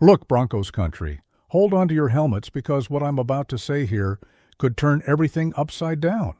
Look, Broncos Country, hold on to your helmets because what I'm about to say here could turn everything upside down.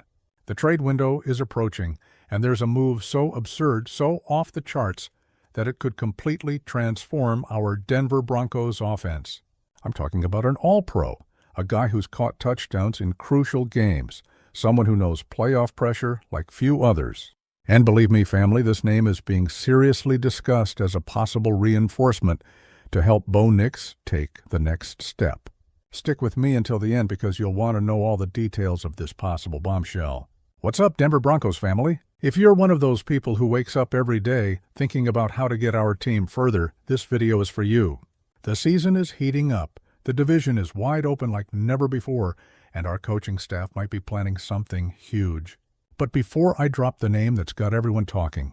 The trade window is approaching, and there's a move so absurd, so off the charts, that it could completely transform our Denver Broncos offense. I'm talking about an all-pro, a guy who's caught touchdowns in crucial games, someone who knows playoff pressure like few others. And believe me, family, this name is being seriously discussed as a possible reinforcement to help Bo Nix take the next step. Stick with me until the end because you'll want to know all the details of this possible bombshell. What's up, Denver Broncos family? If you're one of those people who wakes up every day thinking about how to get our team further, this video is for you. The season is heating up, the division is wide open like never before, and our coaching staff might be planning something huge. But before I drop the name that's got everyone talking,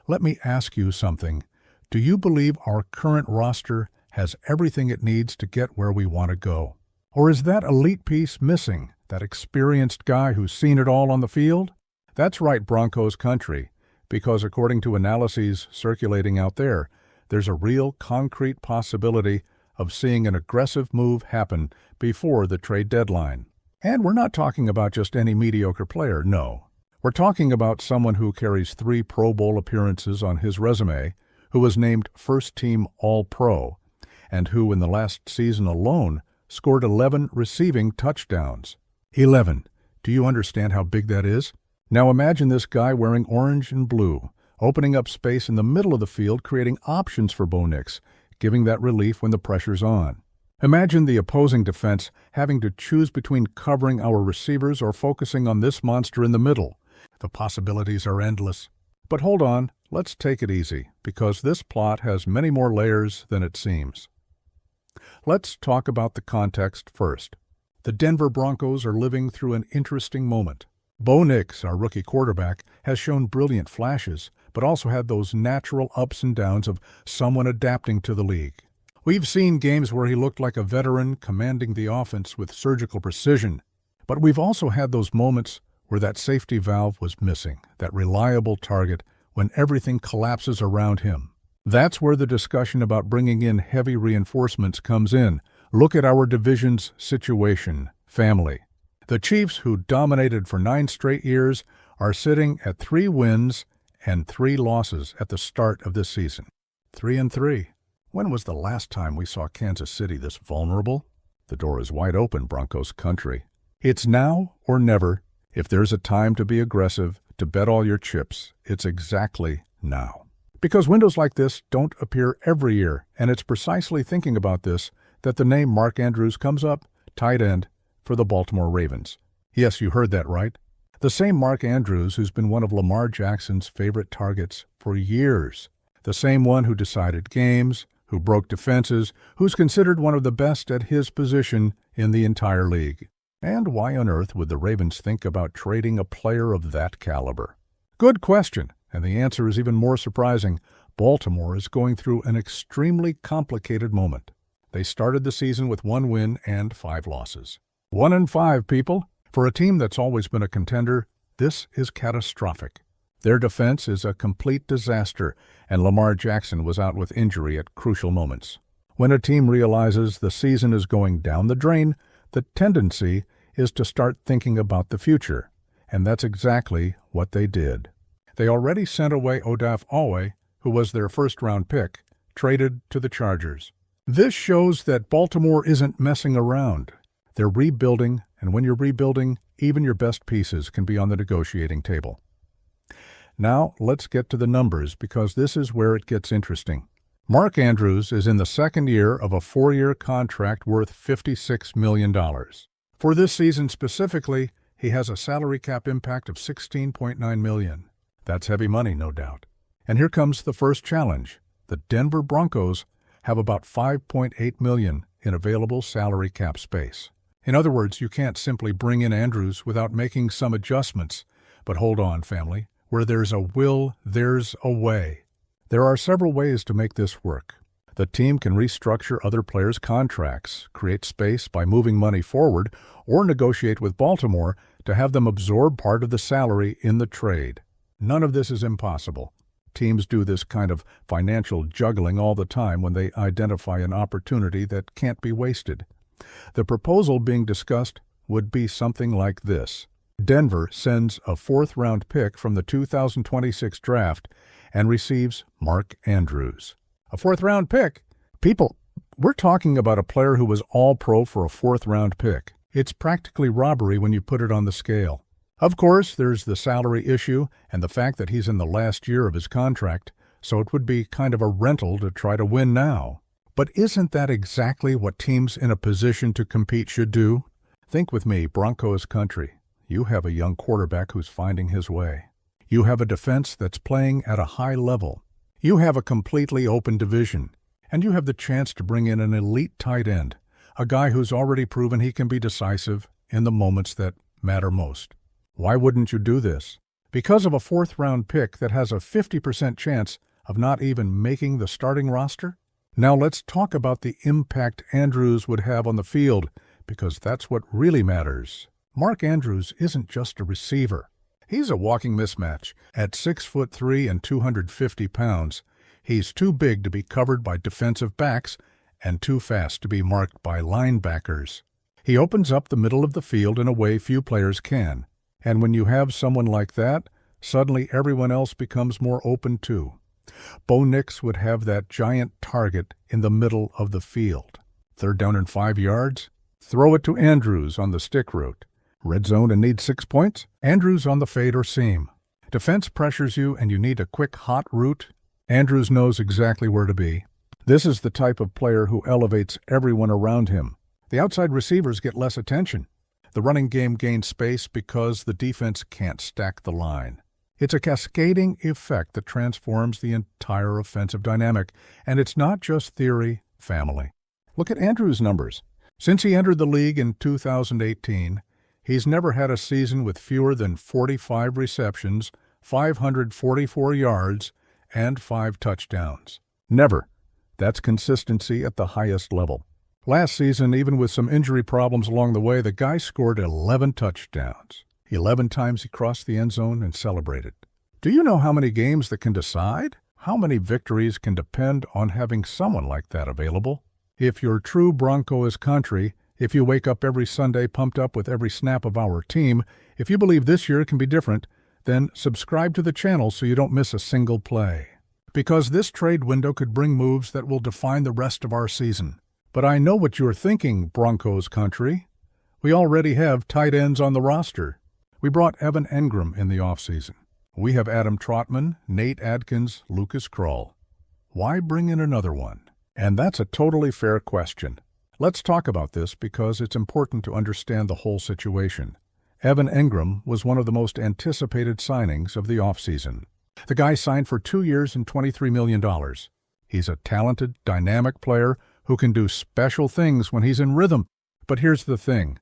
let me ask you something. Do you believe our current roster has everything it needs to get where we want to go? Or is that elite piece missing, that experienced guy who's seen it all on the field? That's right, Broncos Country, because according to analyses circulating out there, there's a real concrete possibility of seeing an aggressive move happen before the trade deadline. And we're not talking about just any mediocre player, no. We're talking about someone who carries 3 Pro Bowl appearances on his resume, who was named first-team All-Pro, and who in the last season alone scored 11 receiving touchdowns. 11. Do you understand how big that is? Now imagine this guy wearing orange and blue, opening up space in the middle of the field, creating options for Bo Nix, giving that relief when the pressure's on. Imagine the opposing defense having to choose between covering our receivers or focusing on this monster in the middle. The possibilities are endless. But hold on, let's take it easy, because this plot has many more layers than it seems. Let's talk about the context first. The Denver Broncos are living through an interesting moment. Bo Nix, our rookie quarterback, has shown brilliant flashes, but also had those natural ups and downs of someone adapting to the league. We've seen games where he looked like a veteran commanding the offense with surgical precision, but we've also had those moments where that safety valve was missing, that reliable target when everything collapses around him. That's where the discussion about bringing in heavy reinforcements comes in. Look at our division's situation, family. The Chiefs, who dominated for 9 straight years, are sitting at 3 wins and 3 losses at the start of this season. 3-3. When was the last time we saw Kansas City this vulnerable? The door is wide open, Broncos Country. It's now or never. If there's a time to be aggressive, to bet all your chips, it's exactly now. Because windows like this don't appear every year, and it's precisely thinking about this that the name Mark Andrews comes up, tight end, for the Baltimore Ravens. Yes, you heard that right. The same Mark Andrews who's been one of Lamar Jackson's favorite targets for years. The same one who decided games, who broke defenses, who's considered one of the best at his position in the entire league. And why on earth would the Ravens think about trading a player of that caliber? Good question, and the answer is even more surprising. Baltimore is going through an extremely complicated moment. They started the season with 1 win and 5 losses. 1-5, people. For a team that's always been a contender, this is catastrophic. Their defense is a complete disaster, and Lamar Jackson was out with injury at crucial moments. When a team realizes the season is going down the drain, the tendency is to start thinking about the future, and that's exactly what they did. They already sent away Odafe Oweh, who was their first-round pick, traded to the Chargers. This shows that Baltimore isn't messing around. They're rebuilding, and when you're rebuilding, even your best pieces can be on the negotiating table. Now, let's get to the numbers, because this is where it gets interesting. Mark Andrews is in the 2nd year of a 4-year contract worth $56 million. For this season specifically, he has a salary cap impact of $16.9 million. That's heavy money, no doubt. And here comes the first challenge. The Denver Broncos have about $5.8 million in available salary cap space. In other words, you can't simply bring in Andrews without making some adjustments. But hold on, family. Where there's a will, there's a way. There are several ways to make this work. The team can restructure other players' contracts, create space by moving money forward, or negotiate with Baltimore to have them absorb part of the salary in the trade. None of this is impossible. teams do this kind of financial juggling all the time when they identify an opportunity that can't be wasted. The proposal being discussed would be something like this. Denver sends a fourth-round pick from the 2026 draft and receives Mark Andrews. A fourth-round pick? People, we're talking about a player who was all-pro for a fourth-round pick. It's practically robbery when you put it on the scale. Of course, there's the salary issue and the fact that he's in the last year of his contract, so it would be kind of a rental to try to win now. But isn't that exactly what teams in a position to compete should do? Think with me, Broncos Country. You have a young quarterback who's finding his way. You have a defense that's playing at a high level. You have a completely open division. And you have the chance to bring in an elite tight end, a guy who's already proven he can be decisive in the moments that matter most. Why wouldn't you do this? Because of a fourth-round pick that has a 50% chance of not even making the starting roster? Now let's talk about the impact Andrews would have on the field, because that's what really matters. Mark Andrews isn't just a receiver. He's a walking mismatch. At 6'3" and 250 pounds, he's too big to be covered by defensive backs and too fast to be marked by linebackers. He opens up the middle of the field in a way few players can. And when you have someone like that, suddenly everyone else becomes more open too. Bo Nix would have that giant target in the middle of the field. 3rd down and 5 yards? Throw it to Andrews on the stick route. Red zone and need 6 points? Andrews on the fade or seam. Defense pressures you and you need a quick hot route? Andrews knows exactly where to be. This is the type of player who elevates everyone around him. The outside receivers get less attention. The running game gains space because the defense can't stack the line. It's a cascading effect that transforms the entire offensive dynamic, and it's not just theory, family. Look at Andrews' numbers. Since he entered the league in 2018, he's never had a season with fewer than 45 receptions, 544 yards, and 5 touchdowns. Never. That's consistency at the highest level. Last season, even with some injury problems along the way, the guy scored 11 touchdowns. 11 times he crossed the end zone and celebrated. Do you know how many games that can decide? How many victories can depend on having someone like that available? If you're true Broncos Country, if you wake up every Sunday pumped up with every snap of our team, if you believe this year can be different, then subscribe to the channel so you don't miss a single play. Because this trade window could bring moves that will define the rest of our season. But I know what you're thinking, Broncos Country. We already have tight ends on the roster. We brought Evan Engram in the offseason. We have Adam Trotman, Nate Adkins, Lucas Krull. Why bring in another one? And that's a totally fair question. Let's talk about this because it's important to understand the whole situation. Evan Engram was one of the most anticipated signings of the offseason. The guy signed for 2 years and $23 million. He's a talented, dynamic player who can do special things when he's in rhythm. But here's the thing.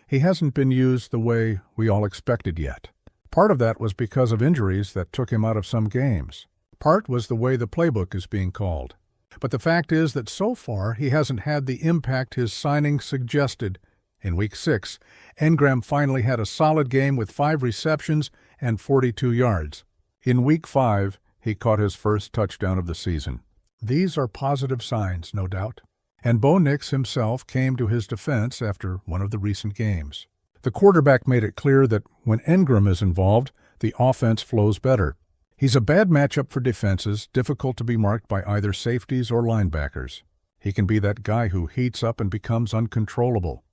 He hasn't been used the way we all expected yet. Part of that was because of injuries that took him out of some games. Part was the way the playbook is being called. But the fact is that so far he hasn't had the impact his signing suggested. In Week 6, Engram finally had a solid game with 5 receptions and 42 yards. In Week 5, he caught his first touchdown of the season. These are positive signs, no doubt. And Bo Nix himself came to his defense after one of the recent games. The quarterback made it clear that when Engram is involved, the offense flows better. He's a bad matchup for defenses, difficult to be marked by either safeties or linebackers. He can be that guy who heats up and becomes uncontrollable.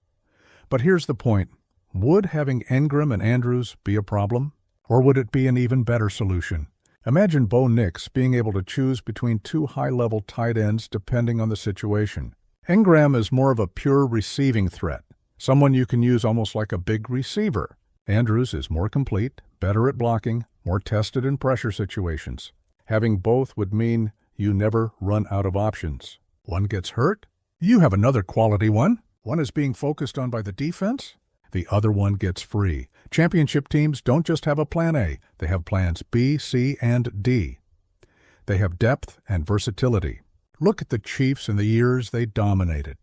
But here's the point. Would having Engram and Andrews be a problem? Or would it be an even better solution? Imagine Bo Nix being able to choose between 2 high-level tight ends depending on the situation. Engram is more of a pure receiving threat, someone you can use almost like a big receiver. Andrews is more complete, better at blocking, more tested in pressure situations. Having both would mean you never run out of options. One gets hurt, you have another quality one. One is being focused on by the defense, the other one gets free. Championship teams don't just have a plan A, they have plans B, C, and D. They have depth and versatility. Look at the Chiefs in the years they dominated.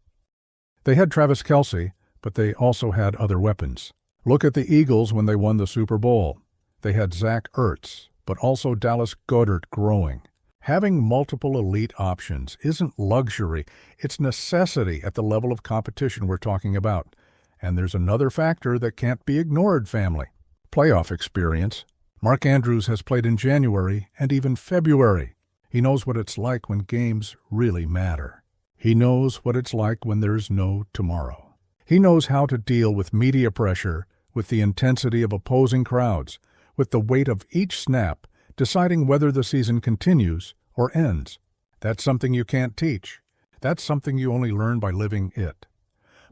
They had Travis Kelce, but they also had other weapons. Look at the Eagles when they won the Super Bowl. They had Zach Ertz, but also Dallas Goedert growing. Having multiple elite options isn't luxury, it's necessity at the level of competition we're talking about. And there's another factor that can't be ignored, family. Playoff experience. Mark Andrews has played in January and even February. He knows what it's like when games really matter. He knows what it's like when there's no tomorrow. He knows how to deal with media pressure, with the intensity of opposing crowds, with the weight of each snap, deciding whether the season continues or ends. That's something you can't teach. That's something you only learn by living it.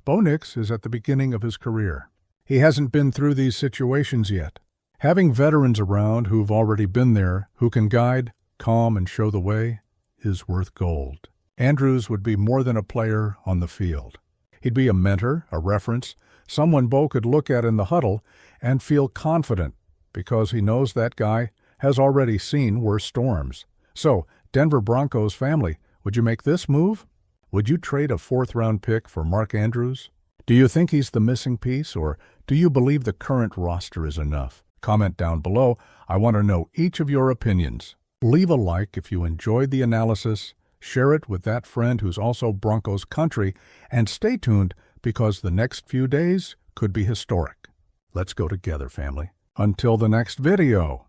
Bo Nix is at the beginning of his career. He hasn't been through these situations yet. Having veterans around who've already been there, who can guide, calm, and show the way, is worth gold. Andrews would be more than a player on the field. He'd be a mentor, a reference, someone Bo could look at in the huddle and feel confident because he knows that guy has already seen worse storms. So, Denver Broncos family, would you make this move? Would you trade a fourth-round pick for Mark Andrews? Do you think he's the missing piece, or do you believe the current roster is enough? Comment down below. I want to know each of your opinions. Leave a like if you enjoyed the analysis, share it with that friend who's also Broncos Country, and stay tuned because the next few days could be historic. Let's go together, family. Until the next video.